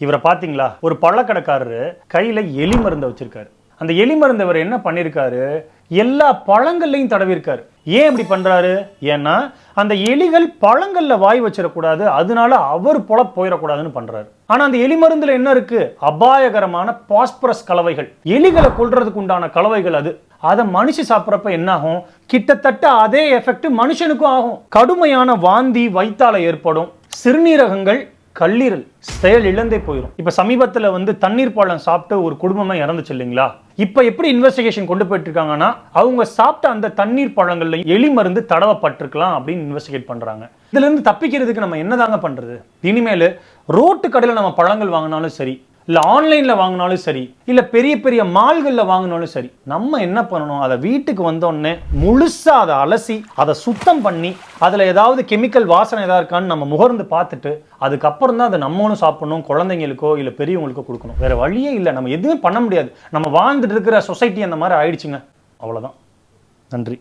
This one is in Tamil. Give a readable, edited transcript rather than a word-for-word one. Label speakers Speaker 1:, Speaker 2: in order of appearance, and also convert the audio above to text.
Speaker 1: இவரை பாத்தீங்களா? ஒரு பழக்கடைக்காரரு கையில எலி மருந்தை வச்சிருக்காரு. அந்த எலி மருந்து இவர் என்ன பண்ணிருக்காரு, எல்லா பழங்கள்லையும் தடவிருக்காரு. ஏன் இப்படி பண்றாரு? ஏன்னா அந்த எலிகள் பழங்கள்ல வாய் வச்சிடக்கூடாது, அதனால அவர் பொழப்பு போயிடக்கூடாதுன்னு பண்றாரு. ஆனா அந்த எலி மருந்துல என்ன இருக்கு? அபாயகரமான பாஸ்பரஸ் கலவைகள், எலிகளை கொல்றதுக்கு உண்டான கலவைகள். அதை மனுஷ சாப்பிட்றப்ப என்ன ஆகும்? கிட்டத்தட்ட அதே எஃபெக்ட் மனுஷனுக்கும் ஆகும். கடுமையான வாந்தி வயித்தால ஏற்படும். சிறுநீரகங்கள், கல்லீரல் செயல் இழந்தே போயிடும். இப்ப சமீபத்துல தண்ணீர் பழம் சாப்பிட்டு ஒரு குடும்பமே இறந்துச்சு இல்லைங்களா? இப்ப எப்படி இன்வெஸ்டிகேஷன் கொண்டு போயிட்டு இருக்காங்கன்னா, அவங்க சாப்பிட்ட அந்த தண்ணீர் பழங்கள்ல எலி மருந்து தடவப்பட்டிருக்கலாம் அப்படின்னு இன்வெஸ்டிகேட் பண்றாங்க. இதுல இருந்து தப்பிக்கிறதுக்கு நம்ம என்னதாங்க பண்றது? இனிமேல் ரோட்டு கடையில் நம்ம பழங்கள் வாங்கினாலும் சரி, இல்லை ஆன்லைனில் வாங்கினாலும் சரி, இல்லை பெரிய பெரிய மால்களில் வாங்கினாலும் சரி, நம்ம என்ன பண்ணணும்? அதை வீட்டுக்கு வந்தோடனே முழுசாக அதை அலசி அதை சுத்தம் பண்ணி அதில் ஏதாவது கெமிக்கல் வாசனை ஏதாவது இருக்கான்னு நம்ம முகர்ந்து பார்த்துட்டு அதுக்கப்புறம் தான் அதை நம்மளும் சாப்பிடணும். குழந்தைங்களுக்கோ இல்லை பெரியவங்களுக்கோ கொடுக்கணும். வேற வழியே இல்லை. நம்ம எதுவுமே பண்ண முடியாது. நம்ம வாழ்ந்துட்டு இருக்கிற சொசைட்டி அந்த மாதிரி ஆயிடுச்சுங்க. அவ்வளோதான். நன்றி.